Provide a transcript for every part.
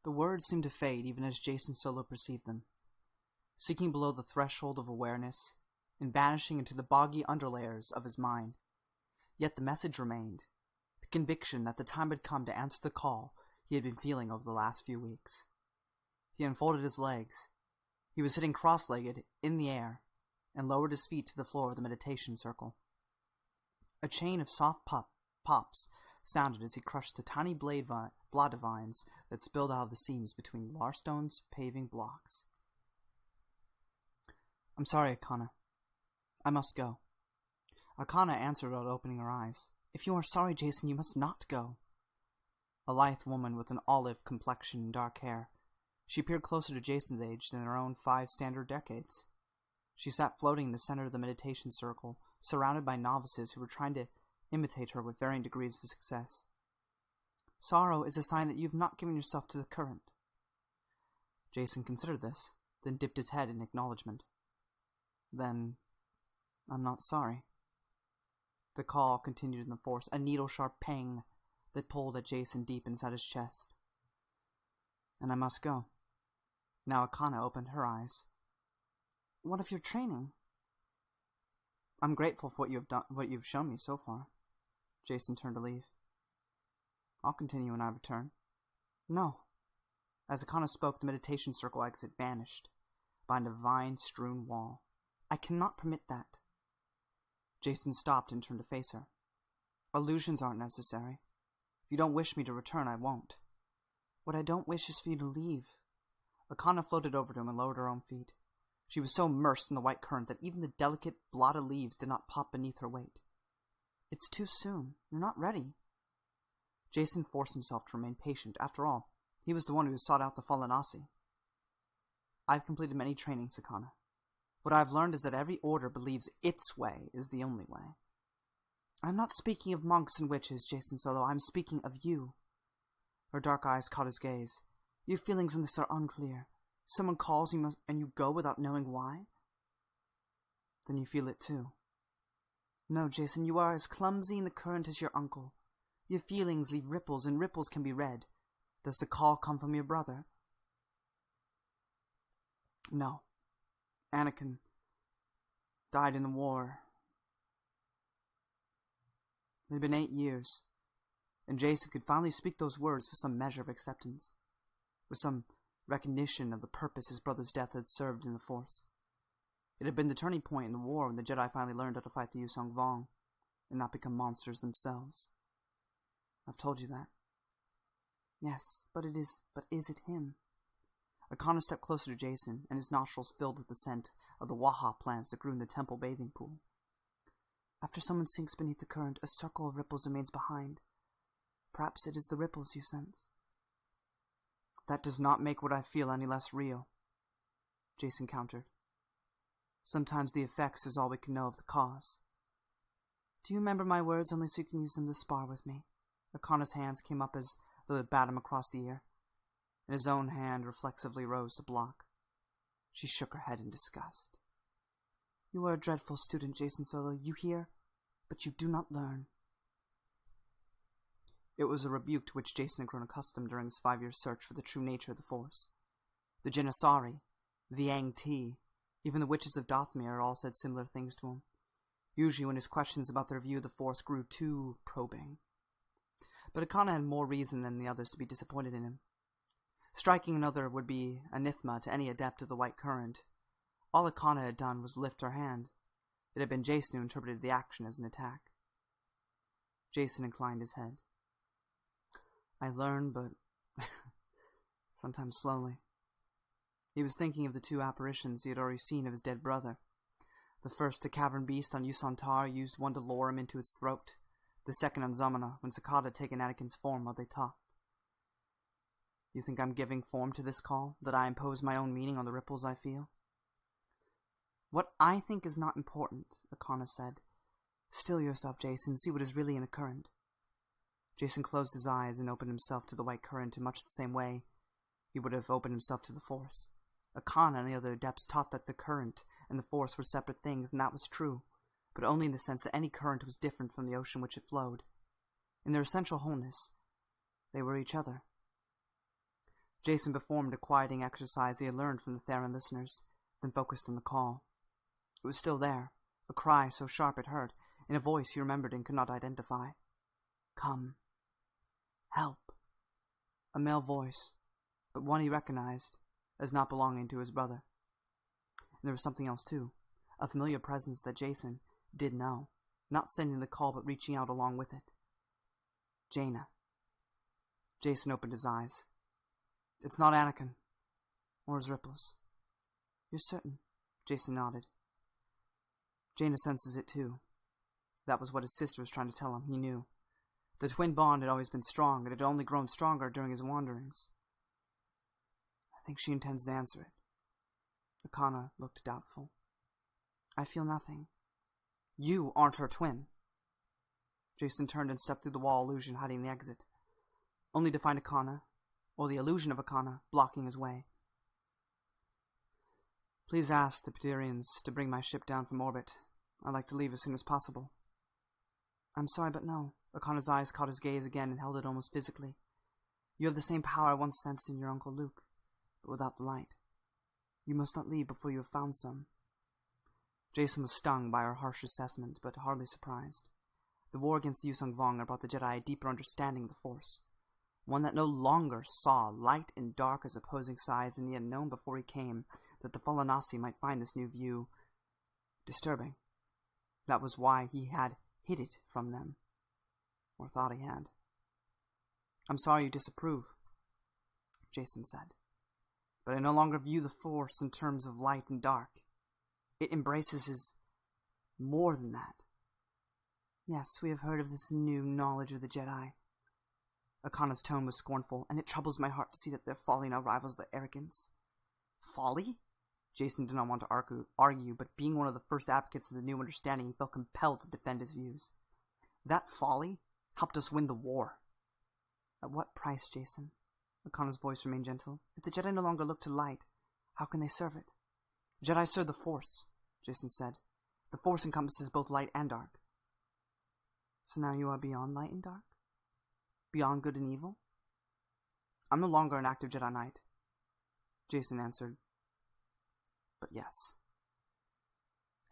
The words seemed to fade even as Jason Solo perceived them, sinking below the threshold of awareness and vanishing into the boggy underlayers of his mind. Yet the message remained, the conviction that the time had come to answer the call he had been feeling over the last few weeks. He unfolded his legs. He was sitting cross-legged in the air and lowered his feet to the floor of the meditation circle. A chain of soft pops sounded as he crushed the tiny blotted vines that spilled out of the seams between Larstone's paving blocks. "I'm sorry, Akana. I must go." Akana answered without opening her eyes. "If you are sorry, Jason, you must not go." A lithe woman with an olive complexion and dark hair, she appeared closer to Jason's age than her own 5 standard decades. She sat floating in the center of the meditation circle, surrounded by novices who were trying to imitate her with varying degrees of success. "Sorrow is a sign that you have not given yourself to the current." Jason considered this, then dipped his head in acknowledgement. "Then I'm not sorry." The call continued in the force, a needle-sharp pang that pulled at Jason deep inside his chest. "And I must go." Now Akana opened her eyes. "What of your training?" "I'm grateful for what you've shown me so far." Jason turned to leave. "I'll continue when I return." "No." As Akana spoke, the meditation circle exit vanished behind a vine-strewn wall. "I cannot permit that." Jason stopped and turned to face her. "Illusions aren't necessary. If you don't wish me to return, I won't." "What I don't wish is for you to leave." Akana floated over to him and lowered her own feet. She was so immersed in the white current that even the delicate, blotted leaves did not pop beneath her weight. "It's too soon. You're not ready." Jason forced himself to remain patient. After all, he was the one who sought out the fallen Asi. "I've completed many trainings, Akana. What I've learned is that every order believes its way is the only way." "I'm not speaking of monks and witches, Jason Solo. I'm speaking of you." Her dark eyes caught his gaze. "Your feelings on this are unclear. Someone calls you and you go without knowing why?" "Then you feel it too." "No, Jason, you are as clumsy in the current as your uncle. Your feelings leave ripples, and ripples can be read. Does the call come from your brother?" "No. Anakin died in the war." It had been 8 years, and Jason could finally speak those words with some measure of acceptance, with some recognition of the purpose his brother's death had served in the Force. It had been the turning point in the war when the Jedi finally learned how to fight the Yusong Vong, and not become monsters themselves. "I've told you that." "Yes, but is it him?" Akana stepped closer to Jason, and his nostrils filled with the scent of the waha plants that grew in the temple bathing pool. "After someone sinks beneath the current, a circle of ripples remains behind. Perhaps it is the ripples you sense." "That does not make what I feel any less real," Jason countered. "Sometimes the effects is all we can know of the cause." "Do you remember my words only so you can use them to spar with me?" Akana's hands came up as though to bat him across the ear, and his own hand reflexively rose to block. She shook her head in disgust. "You are a dreadful student, Jason Solo. You hear, but you do not learn." It was a rebuke to which Jason had grown accustomed during his 5-year search for the true nature of the Force. The Janissari, the Yang-Ti, even the witches of Dathomir all said similar things to him, usually when his questions about their view of the Force grew too probing. But Akana had more reason than the others to be disappointed in him. Striking another would be anathema to any adept of the white current. All Akana had done was lift her hand. It had been Jason who interpreted the action as an attack. Jason inclined his head. "I learn, but sometimes slowly." He was thinking of the 2 apparitions he had already seen of his dead brother. The first, a cavern beast on Yusantar, used one to lure him into its throat. The second on Zamana, when Sakata had taken Anakin's form while they talked. "You think I'm giving form to this call? That I impose my own meaning on the ripples I feel?" "What I think is not important," Akana said. "Still yourself, Jason. See what is really in the current." Jason closed his eyes and opened himself to the white current in much the same way he would have opened himself to the Force. Akana and the other adepts taught that the current and the Force were separate things, and that was true, but only in the sense that any current was different from the ocean which it flowed. In their essential wholeness, they were each other. Jason performed a quieting exercise he had learned from the Theron listeners, then focused on the call. It was still there, a cry so sharp it hurt, in a voice he remembered and could not identify. Come. Help. A male voice, but one he recognized as not belonging to his brother. And there was something else too, a familiar presence that Jason did know, not sending the call but reaching out along with it. Jaina. Jason opened his eyes. It's not Anakin, or his ripples. You're certain? Jason nodded. Jaina senses it too. That was what his sister was trying to tell him, he knew. The twin bond had always been strong, and it had only grown stronger during his wanderings. I think she intends to answer it. Akana looked doubtful. I feel nothing. You aren't her twin. Jason turned and stepped through the wall illusion hiding the exit, only to find Akana, or the illusion of Akana, blocking his way. Please ask the Pterians to bring my ship down from orbit. I'd like to leave as soon as possible. I'm sorry, but no. Akana's eyes caught his gaze again and held it almost physically. You have the same power I once sensed in your Uncle Luke, but without the light. You must not leave before you have found some. Jason was stung by her harsh assessment, but hardly surprised. The war against the Yusung Vong had brought the Jedi a deeper understanding of the Force, one that no longer saw light and dark as opposing sides, and he had known before he came that the Falanasi might find this new view disturbing. That was why he had hid it from them, or thought he had. I'm sorry you disapprove, Jason said, but I no longer view the Force in terms of light and dark. It embraces his more than that. Yes, we have heard of this new knowledge of the Jedi. Akana's tone was scornful, and it troubles my heart to see that their folly now rivals their arrogance. Folly? Jason did not want to argue, but being one of the first advocates of the new understanding, he felt compelled to defend his views. That folly helped us win the war. At what price, Jason? Akana's voice remained gentle. If the Jedi no longer look to light, how can they serve it? Jedi serve the Force, Jason said. The Force encompasses both light and dark. So now you are beyond light and dark? Beyond good and evil? I'm no longer an active Jedi Knight, Jason answered. But yes.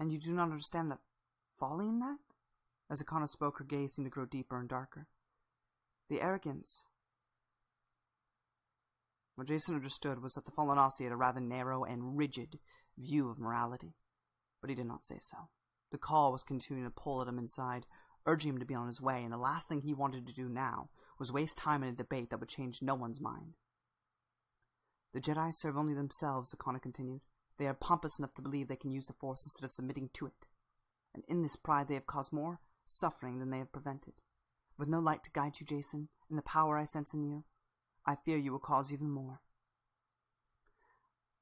And you do not understand the folly in that? As Akana spoke, her gaze seemed to grow deeper and darker. The arrogance. What Jason understood was that the Falanasi had a rather narrow and rigid view of morality, but he did not say so. The call was continuing to pull at him inside, urging him to be on his way, and the last thing he wanted to do now was waste time in a debate that would change no one's mind. The Jedi serve only themselves, Akana continued. They are pompous enough to believe they can use the Force instead of submitting to it, and in this pride they have caused more suffering than they have prevented. With no light to guide you, Jason, and the power I sense in you, I fear you will cause even more.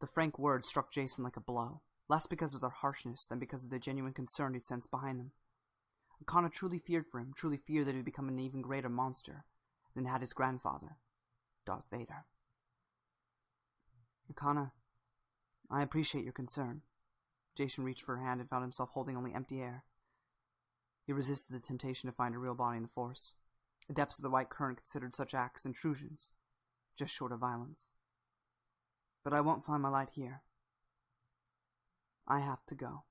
The frank words struck Jason like a blow, less because of their harshness than because of the genuine concern he sensed behind them. Akana truly feared for him, truly feared that he would become an even greater monster than had his grandfather, Darth Vader. Akana, I appreciate your concern. Jason reached for her hand and found himself holding only empty air. He resisted the temptation to find a real body in the Force. The depths of the white current considered such acts intrusions, just short of violence. But I won't find my light here. I have to go.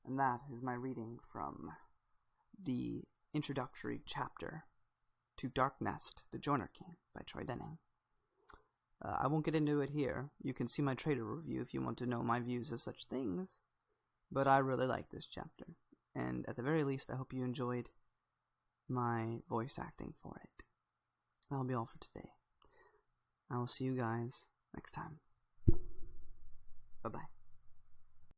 And that is my reading from the introductory chapter to Dark Nest, The Joiner King by Troy Denning. I won't get into it here. You can see my trailer review if you want to know my views of such things. But I really like this chapter. And at the very least, I hope you enjoyed my voice acting for it. That'll be all for today. I will see you guys next time. Bye-bye.